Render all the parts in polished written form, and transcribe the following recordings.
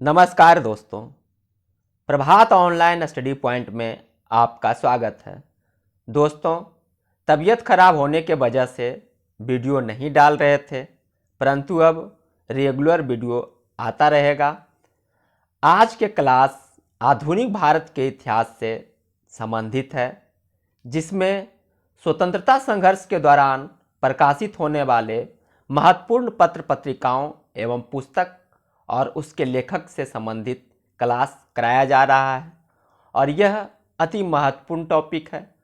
नमस्कार दोस्तों, प्रभात online study point में आपका स्वागत है। दोस्तों, तबीयत खराब होने के वजह से वीडियो नहीं डाल रहे थे, परंतु अब रेगुलर वीडियो आता रहेगा। आज के क्लास आधुनिक भारत के इतिहास से संबंधित है, जिसमें स्वतंत्रता संघर्ष के दौरान प्रकाशित होने वाले महत्वपूर्ण पत्र पत्रिकाओं एवं पुस्तक और उसके लेखक से संबंधित क्लास कराया जा रहा है। और यह अति महत्वपूर्ण टॉपिक है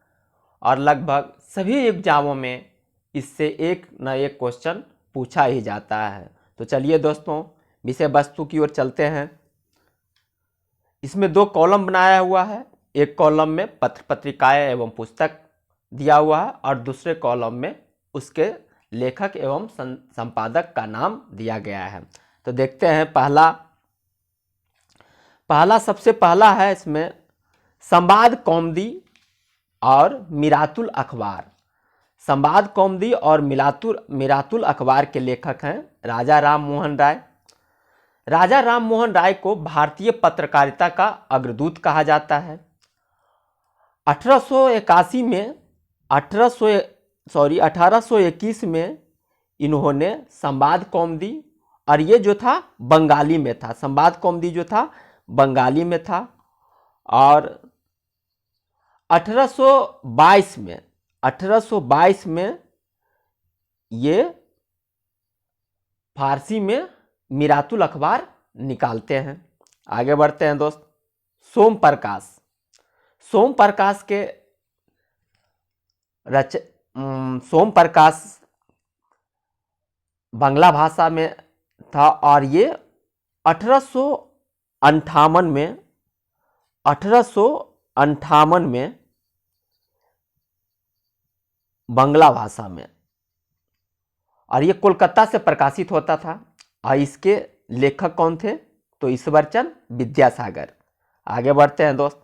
और लगभग सभी एग्जामों में इससे एक न एक क्वेश्चन पूछा ही जाता है। तो चलिए दोस्तों, विषय वस्तु की ओर चलते हैं। इसमें दो कॉलम बनाया हुआ है। एक कॉलम में पत्र पत्रिकाएं एवं पुस्तक दिया हुआ है और दूसरे कॉलम में उसके लेखक एवं संपादक का नाम दिया गया है। तो देखते हैं, पहला सबसे पहला है इसमें संवाद कौमुदी और मिरातुल अखबार। संवाद कौमुदी और मिरातुल अखबार के लेखक हैं राजा राम मोहन राय। राजा राम मोहन राय को भारतीय पत्रकारिता का अग्रदूत कहा जाता है। 1821 में इन्होंने संवाद कौमुदी, और ये जो था बंगाली में था, संवाद कौमुदी जो था बंगाली में था, और 1822 में ये फारसी में मिरातुल अखबार निकालते हैं। आगे बढ़ते हैं दोस्त। सोम प्रकाश बांग्ला भाषा में था और ये 1858 में बांग्ला भाषा में, और ये कोलकाता से प्रकाशित होता था। और इसके लेखक कौन थे? तो ईश्वरचंद विद्यासागर। आगे बढ़ते हैं दोस्त।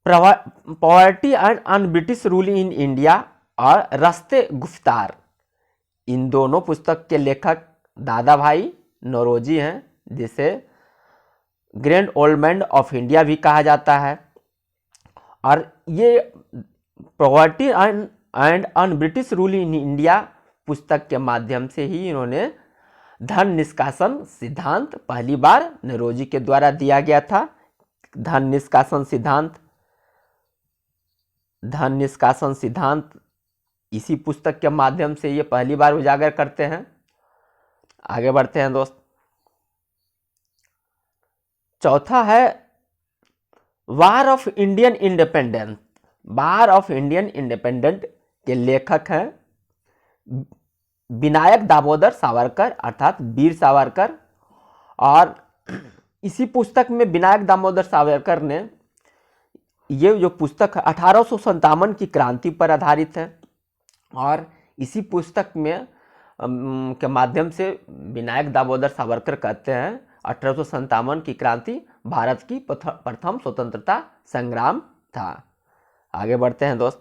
Poverty and British rule in India और रास्ते गुफ्तार, इन दोनों पुस्तक के लेखक दादा भाई नौरोजी हैं, जिसे grand old man of India भी कहा जाता है। और ये poverty and un British rule in India पुस्तक के माध्यम से ही इन्होंने धन निष्कासन सिद्धांत पहली बार नौरोजी के द्वारा दिया गया था। धन निष्कासन सिद्धांत इसी पुस्तक के माध्यम से ये पहली बार उजागर करते हैं। आगे बढ़ते हैं दोस्त। चौथा है वार ऑफ इंडियन इंडिपेंडेंट के लेखक हैं विनायक दामोदर सावरकर, अर्थात वीर सावरकर। और इसी पुस्तक में विनायक दामोदर सावरकर ने, ये जो पुस्तक 1857 की क्रांति पर आधारित है, और इसी पुस्तक में के माध्यम से विनायक दामोदर सावरकर कहते हैं 1857 की क्रांति भारत की प्रथम स्वतंत्रता संग्राम था। आगे बढ़ते हैं दोस्त।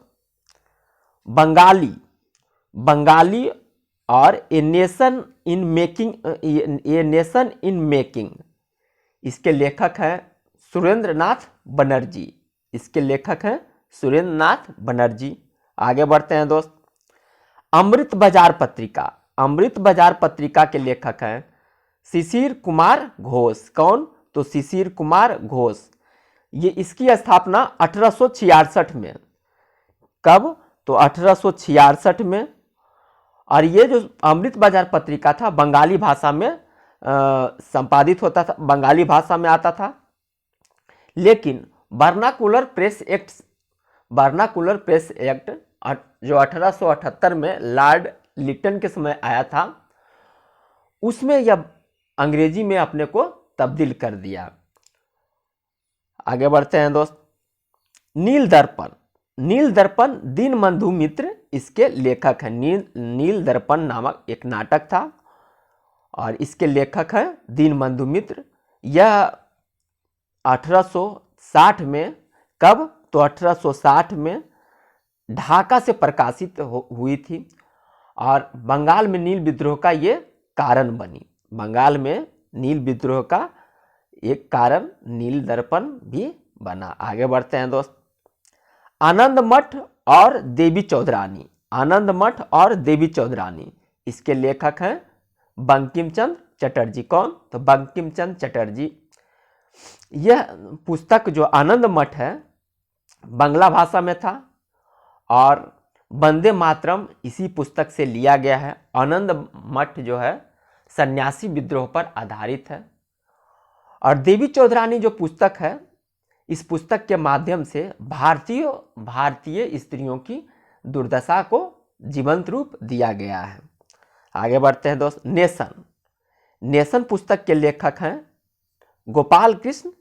बंगाली और ए नेशन इन मेकिंग, इसके लेखक हैं सुरेंद्र नाथ बनर्जी। आगे बढ़ते हैं दोस्त। अमृत बाजार पत्रिका के लेखक हैं शिशिर कुमार घोष। कौन? तो शिशिर कुमार घोष। ये इसकी स्थापना 1866 में। कब? तो 1866 में। और ये जो अमृत बाजार पत्रिका था बंगाली भाषा में संपादित होता था, बंगाली भाषा में आता था। लेकिन वर्नाकुलर प्रेस एक्ट जो 1878 में लॉर्ड लिटन के समय आया था, उसमें यह अंग्रेजी में अपने को तब्दील कर दिया। आगे बढ़ते हैं दोस्त। नील दर्पण दीनबंधु मित्र इसके लेखक हैं। नील दर्पण नामक एक नाटक था और इसके लेखक हैं दीनबंधु मित्र। यह 1860 में, कब? तो 1860 में ढाका से प्रकाशित हुई थी और बंगाल में नील विद्रोह का ये कारण बनी। बंगाल में नील विद्रोह का एक कारण नील दर्पण भी बना। आगे बढ़ते हैं दोस्त। आनंद मठ और देवी चौधरानी, आनंद मठ और देवी चौधरानी, इसके लेखक हैं बंकिम चंद्र चटर्जी। कौन? तो बंकिम चंद्र चटर्जी। यह पुस्तक जो आनंद मठ है बांग्ला भाषा में था और वंदे मातरम इसी पुस्तक से लिया गया है। आनंद मठ जो है सन्यासी विद्रोह पर आधारित है। और देवी चौधरानी जो पुस्तक है, इस पुस्तक के माध्यम से भारतीय स्त्रियों की दुर्दशा को जीवंत रूप दिया गया है। आगे बढ़ते हैं दोस्त। नेशन पुस्तक के लेखक हैं गोपाल कृष्ण।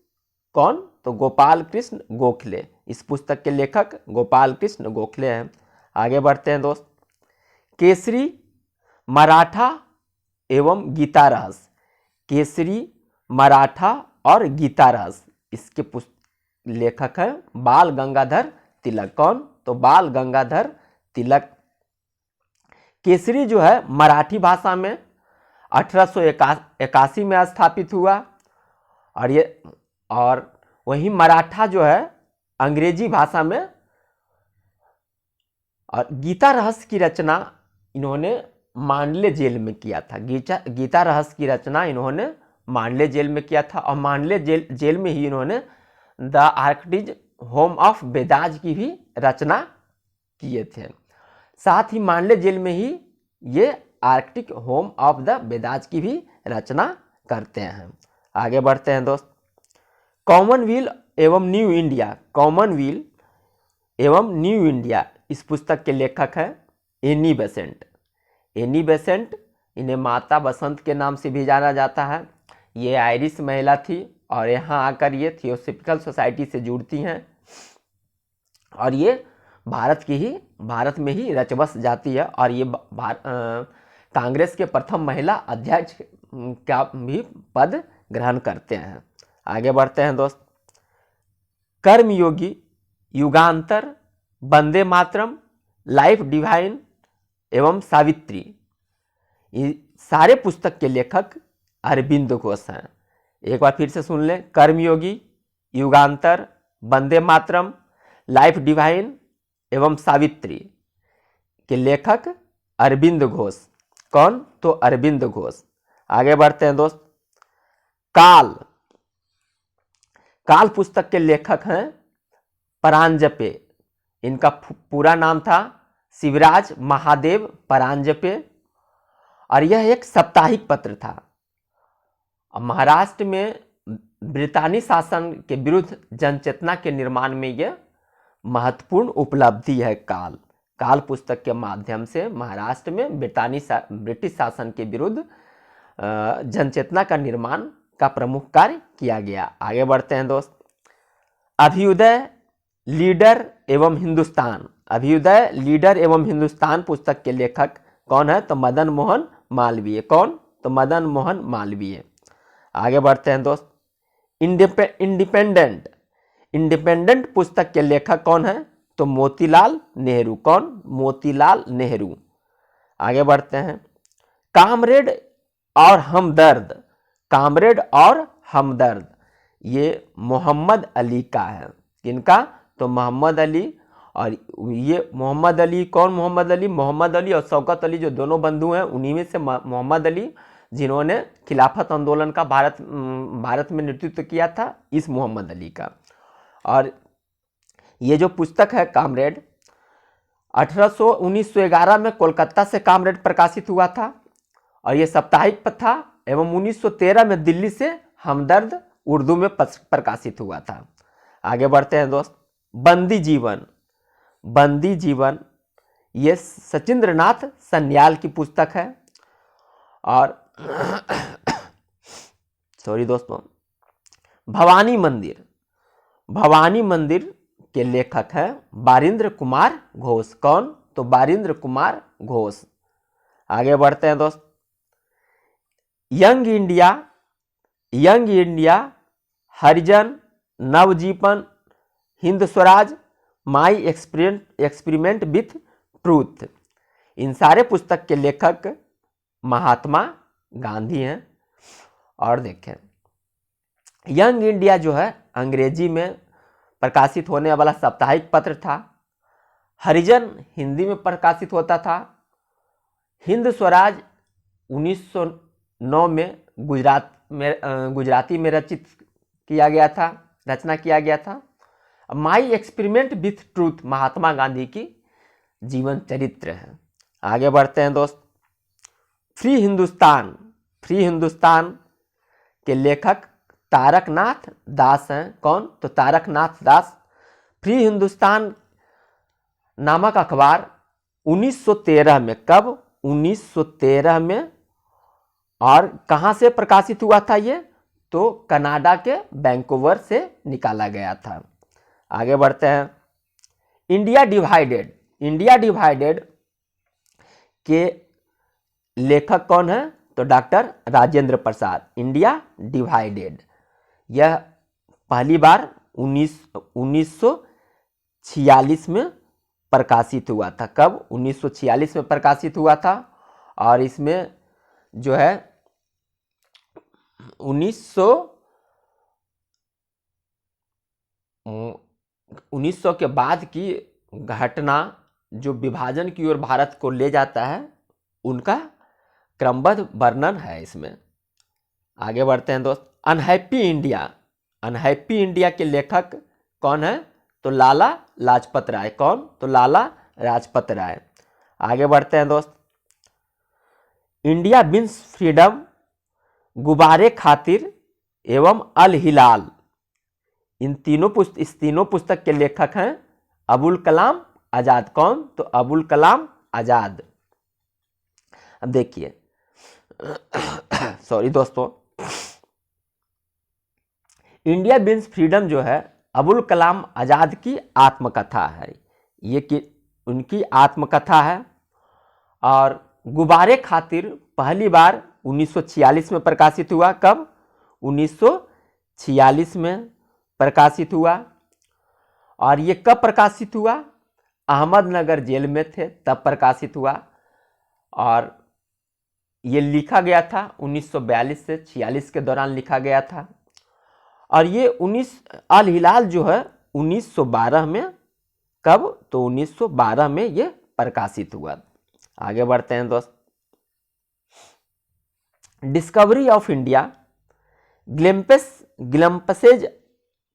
कौन? तो गोपाल कृष्ण गोखले। इस पुस्तक के लेखक गोपाल कृष्ण गोखले हैं। आगे बढ़ते हैं दोस्त। केसरी, मराठा एवं गीता रहस्य, केसरी, मराठा और गीता रहस्य, इसके लेखक हैं बाल गंगाधर तिलक। कौन? तो बाल गंगाधर तिलक। केसरी जो है मराठी भाषा में 1881 में स्थापित हुआ और वहीं मराठा जो है अंग्रेजी भाषा में। और गीता रहस्य की रचना इन्होंने मांडले जेल में किया था। गीता रहस्य की रचना इन्होंने मांडले जेल में किया था और मांडले जेल में ही इन्होंने the Arctic home of Vedas की भी रचना किए थे। साथ ही मांडले जेल में ही ये Arctic home of the Vedas की भी रचना करते हैं। आगे बढ़ते हैं दोस्त। कॉमनवेल्थ एवं न्यू इंडिया, कॉमनवेल्थ एवं न्यू इंडिया, इस पुस्तक के लेखक हैं एनी बेसेंट। एनी बेसेंट, इन्हें माता बसंत के नाम से भी जाना जाता है। ये आयरिश महिला थी और यहाँ आकर ये थियोसॉफिकल सोसाइटी से जुड़ती हैं और ये भारत में ही रचबस जाती है और ये कांग्रेस के प्रथम महिला अध्यक्ष का भी पद ग्रहण करते हैं। आगे बढ़ते हैं दोस्त। कर्मयोगी, युगांतर, वंदे मातरम, लाइफ डिवाइन एवं सावित्री, ये सारे पुस्तक के लेखक अरविंद घोष हैं। एक बार फिर से सुन लें। कर्मयोगी, युगांतर, वंदे मातरम, लाइफ डिवाइन एवं सावित्री के लेखक अरविंद घोष। कौन? तो अरविंद घोष। आगे बढ़ते हैं दोस्त। काल पुस्तक के लेखक हैं परांजपे। इनका पूरा नाम था शिवराज महादेव परांजपे और यह एक साप्ताहिक पत्र था। महाराष्ट्र में ब्रितानी शासन के विरुद्ध जनचेतना के निर्माण में यह महत्वपूर्ण उपलब्धि है। काल पुस्तक के माध्यम से महाराष्ट्र में ब्रिटिश शासन के विरुद्ध जनचेतना का निर्माण का प्रमुख कार्य किया गया। आगे बढ़ते हैं दोस्त। अभ्युदय, लीडर एवं हिंदुस्तान, अभ्युदय, लीडर एवं हिंदुस्तान पुस्तक के लेखक कौन है? तो मदन मोहन मालवीय। कौन? तो मदन मोहन मालवीय। आगे बढ़ते हैं दोस्त। इंडिपेंडेंट पुस्तक के लेखक कौन है? तो मोतीलाल नेहरू। कौन? मोतीलाल नेहरू। आगे बढ़ते हैं। कामरेड और हमदर्द, ये मोहम्मद अली का है। किनका? तो मोहम्मद अली। और ये मोहम्मद अली कौन? मोहम्मद अली और शौकत अली जो दोनों बंधु हैं, उन्हीं में से मोहम्मद अली जिन्होंने खिलाफत आंदोलन का भारत में नेतृत्व किया था, इस मोहम्मद अली का। और ये जो पुस्तक है कामरेड 1911 में कोलकाता से कामरेड प्रकाशित हुआ था और ये साप्ताहिक था एवं 1913 में दिल्ली से हमदर्द उर्दू में प्रकाशित हुआ था। आगे बढ़ते हैं दोस्त। बंदी जीवन, ये सचिंद्रनाथ सन्याल की पुस्तक है। और सॉरी दोस्तों, भवानी मंदिर के लेखक हैं बारिंद्र कुमार घोष। कौन? तो बारिंद्र कुमार घोष। आगे बढ़ते हैं दोस्त। Young India, Harijan, Navjivan, Hind Swaraj, my experiment with truth, इन सारे पुस्तक के लेखक महात्मा गांधी हैं। और देखें, यंग इंडिया जो है अंग्रेजी में प्रकाशित होने वाला साप्ताहिक पत्र था। हरिजन हिंदी में प्रकाशित होता था। हिंद स्वराज 1909 में गुजराती में रचना किया गया था। माई experiment with truth Mahatma Gandhi की जीवन चरित्र है। आगे बढ़ते हैं दोस्त। फ्री हिंदुस्तान के लेखक तारकनाथ दास हैं। कौन? तो तारकनाथ दास। फ्री हिंदुस्तान नामक अखबार 1913 में, कब? 1913 में। और कहाँ से प्रकाशित हुआ था ये? तो कनाडा के वैंकूवर से निकाला गया था। आगे बढ़ते हैं। इंडिया डिवाइडेड के लेखक कौन है? तो doctor Rajendra Prasad. India divided यह पहली बार 1946 में प्रकाशित हुआ था। कब? 1946 में प्रकाशित हुआ था। और इसमें जो है 1900 के बाद की घटना जो विभाजन की ओर भारत को ले जाता है, उनका क्रमबद्ध वर्णन है इसमें। आगे बढ़ते हैं दोस्त। अनहैप्पी इंडिया के लेखक कौन है? तो लाला लाजपत राय। कौन? तो लाला लाजपत राय। आगे बढ़ते हैं दोस्त। इंडिया विंस फ्रीडम, गुब्बारे खातिर एवं अल हिलाल, इस तीनों पुस्तक के लेखक हैं अबुल कलाम आजाद। कौन? तो अबुल कलाम आजाद। अब देखिए सॉरी दोस्तों, इंडिया विंस फ्रीडम जो है अबुल कलाम आजाद की आत्मकथा है। ये कि उनकी आत्मकथा है। और गुब्बारे खातिर पहली बार 1946 में प्रकाशित हुआ। कब? 1946 में प्रकाशित हुआ। और ये कब प्रकाशित हुआ? अहमदनगर जेल में थे तब प्रकाशित हुआ। और ये लिखा गया था 1942 से 46 के दौरान लिखा गया था। और ये अल हिलाल जो है 1912 में, कब? तो 1912 में ये प्रकाशित हुआ। आगे बढ़ते हैं दोस्त। Discovery of India, glimpses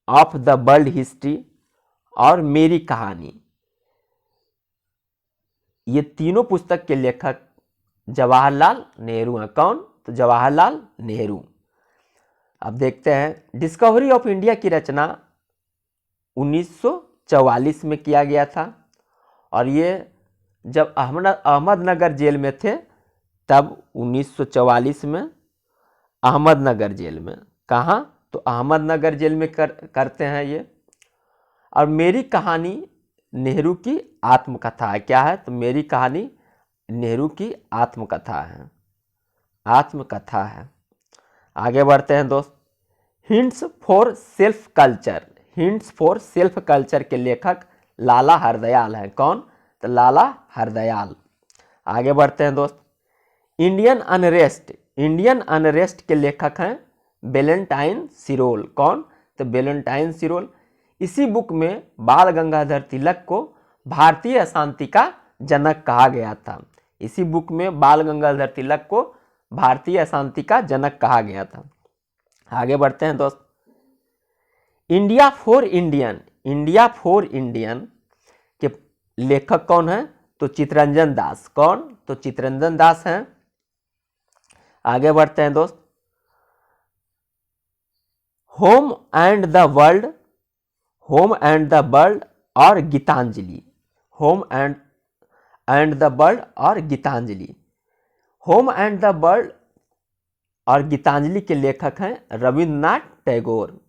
of the world history और मेरी कहानी, ये तीनों पुस्तक के लेखक जवाहरलाल नेहरू हैं। कौन? तो जवाहरलाल नेहरू। अब देखते हैं। डिस्कवरी ऑफ इंडिया की रचना 1944 में किया गया था। और ये जब अहमदनगर जेल में थे तब 1944 में अहमदनगर जेल में। कहाँ? तो अहमदनगर जेल में करते हैं ये। और मेरी कहानी नेहरू की आत्मकथा है। क्या है? तो मेरी कहानी नेहरू की आत्मकथा है। आगे बढ़ते हैं दोस्त। हिंट्स फॉर सेल्फ कल्चर के लेखक लाला हरदयाल हैं। कौन? तो लाला हरदयाल। आगे बढ़ते हैं दोस्त। इंडियन अनरेस्ट के लेखक हैं वैलेंटाइन सिरोल। कौन? तो वैलेंटाइन सिरोल। इसी बुक में बाल गंगाधर तिलक को भारतीय अशांति का जनक कहा गया था। इसी बुक में बाल गंगाधर तिलक को भारतीय अशांति का जनक कहा गया था। आगे बढ़ते हैं दोस्त। इंडिया फॉर इंडियन के लेखक कौन है? तो चित्तरंजन दास। कौन? तो चित्तरंजन दास हैं। आगे बढ़ते हैं दोस्त। होम एंड द वर्ल्ड और Gitanjali. Home and the world और Gitanjali. Home and the world और गीतांजलि के लेखक हैं Rabindranath Tagore.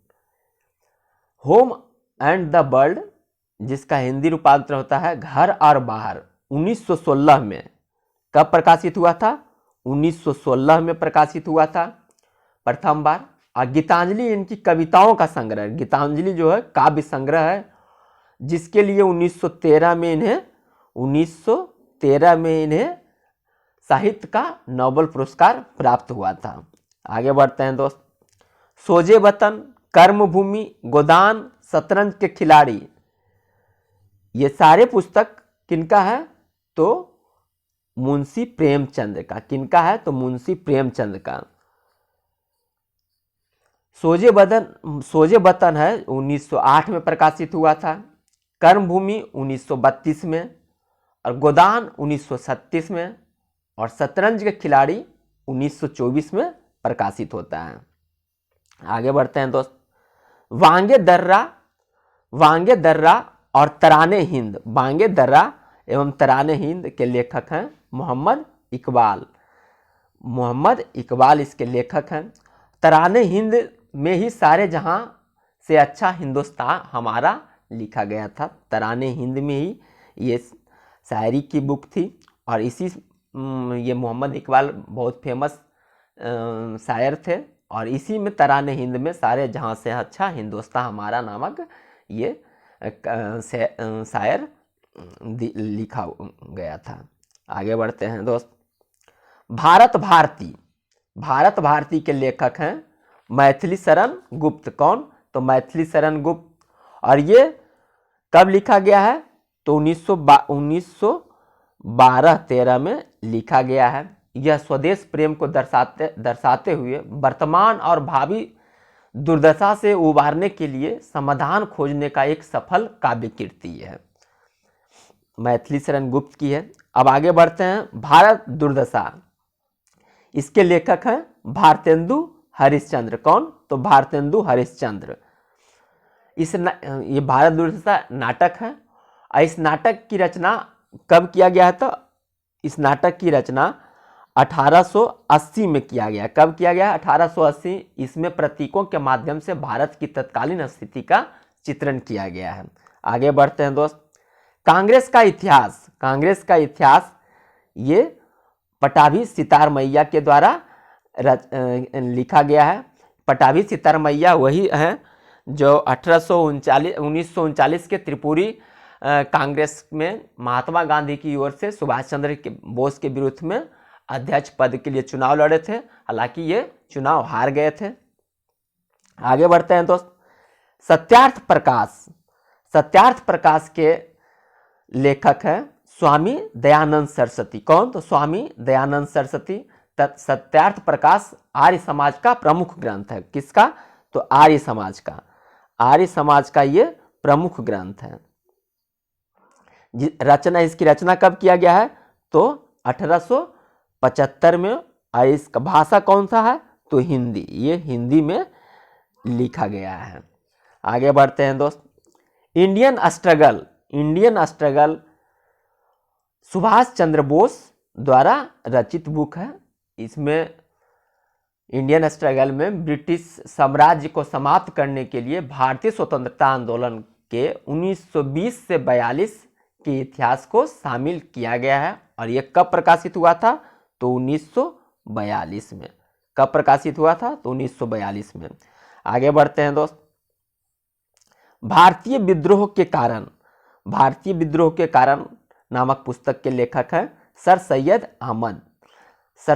Home and the world, जिसका हिंदी रूपांतर होता है घर और बाहर, 1916 में कब प्रकाशित हुआ था? 1916 में प्रकाशित हुआ था प्रथम बार। और गीतांजलि इनकी कविताओं का संग्रह। गीतांजलि जो है काव्य संग्रह है, जिसके लिए 1913 में इन्हें साहित्य का नोबेल पुरस्कार प्राप्त हुआ था। आगे बढ़ते हैं दोस्त। सोजे वतन, कर्मभूमि, गोदान, शतरंज के खिलाड़ी, ये सारे पुस्तक किनका है? तो मुंशी प्रेमचंद का। किनका है? तो मुंशी प्रेमचंद का। सोजे वतन है 1908 में प्रकाशित हुआ था, कर्मभूमि 1932 में, और गोदान 1937 में, और शतरंज के खिलाड़ी 1924 में प्रकाशित होता है। आगे बढ़ते हैं दोस्त। वांगे दर्रा और तराने हिंद, वांगे दर्रा एवं तराने हिंद के लेखक हैं मोहम्मद इकबाल। मोहम्मद इकबाल इसके लेखक हैं। तराने हिंद में ही सारे जहां से अच्छा हिंदुस्तान हमारा लिखा गया था। तराने हिंद में ही ये शायरी की बुक थी, और ये मोहम्मद इकबाल बहुत फेमस शायर थे, और इसी में तराने हिंद में सारे जहां से अच्छा हिंदुस्तान हमारा नामक ये शायर लिखा गया था। आगे बढ़ते हैं दोस्त। भारत भारती के लेखक हैं मैथिली शरण गुप्त। कौन? तो मैथिली शरण गुप्त। और ये कब लिखा गया है? तो 1912-13 में लिखा गया है। यह स्वदेश प्रेम को दर्शाते हुए वर्तमान और भावी दुर्दशा से उबारने के लिए समाधान खोजने का एक सफल काव्य कृति है। मैथिली शरण गुप्त की है। अब आगे बढ़ते हैं। भारत दुर्दशा, इसके लेखक हैं भारतेंदु हरिश्चंद्र। कौन? तो भारतेंदु हरिश्चंद्र। ये भारत दुर्दशा नाटक है, और इस नाटक की रचना कब किया गया है? तो इस नाटक की रचना 1880 में किया गया। कब किया गया? 1880। इसमें प्रतीकों के माध्यम से भारत की तत्कालीन स्थिति का चित्रण किया गया है। आगे बढ़ते हैं दोस्त। कांग्रेस का इतिहास ये पटाभी सितार मैया के द्वारा लिखा गया है। पटाभी सितार मैया वही हैं जो 1939 के त्रिपुरी कांग्रेस में महात्मा गांधी की ओर से सुभाष चंद्र बोस के विरुद्ध में अध्यक्ष पद के लिए चुनाव लड़े थे। हालांकि ये चुनाव हार गए थे। आगे बढ़ते हैं दोस्त। सत्यार्थ प्रकाश के लेखक हैं स्वामी दयानंद सरस्वती। कौन? तो स्वामी दयानंद सरस्वती। सत्यार्थ प्रकाश आर्य समाज का प्रमुख ग्रंथ है। किसका? तो आर्य समाज का ये प्रमुख ग्रंथ है। इसकी रचना कब किया गया है? तो 1875 में। और इसका भाषा कौन सा है? तो हिंदी। ये हिंदी में लिखा गया है। आगे बढ़ते हैं दोस्त। इंडियन स्ट्रगल सुभाष चंद्र बोस द्वारा रचित बुक है। इसमें इंडियन स्ट्रगल में ब्रिटिश साम्राज्य को समाप्त करने के लिए भारतीय स्वतंत्रता आंदोलन के 1920 से 42 के इतिहास को शामिल किया गया है। और यह कब प्रकाशित हुआ था? तो 1942 में। कब प्रकाशित हुआ था? तो 1942 में। आगे बढ़ते हैं दोस्त। भारतीय विद्रोह के कारण नामक पुस्तक के लेखक हैं सर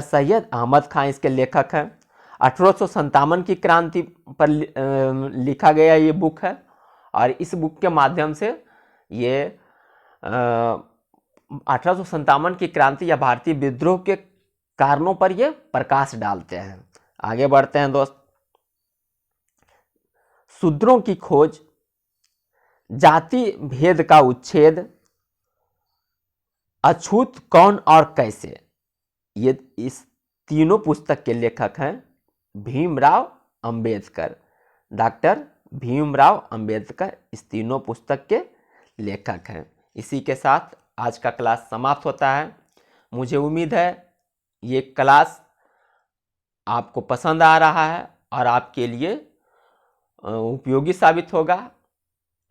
सैयद अहमद खान इसके लेखक हैं। 1857 की क्रांति पर लिखा गया ये बुक है, और इस बुक के माध्यम से ये 1857 की क्रांति या भारतीय विद्रोह के कारणों पर ये प्रकाश डालते हैं। आगे बढ़ते हैं दोस्त। शूद्रों की खोज, जाति भेद का उच्छेद, अछूत कौन और कैसे, ये इस तीनों पुस्तक के लेखक हैं भीमराव अंबेडकर। डॉक्टर भीमराव अंबेडकर इस तीनों पुस्तक के लेखक हैं। इसी के साथ आज का क्लास समाप्त होता है। मुझे उम्मीद है ये क्लास आपको पसंद आ रहा है और आपके लिए उपयोगी साबित होगा।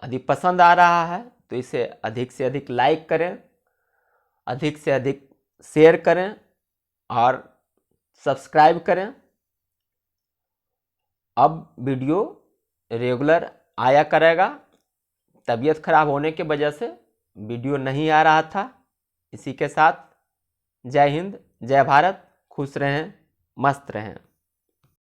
यदि पसंद आ रहा है तो इसे अधिक से अधिक लाइक करें, अधिक से अधिक शेयर करें और सब्सक्राइब करें। अब वीडियो रेगुलर आया करेगा। तबीयत खराब होने की वजह से वीडियो नहीं आ रहा था। इसी के साथ जय हिंद, जय भारत, खुश रहें, मस्त रहें।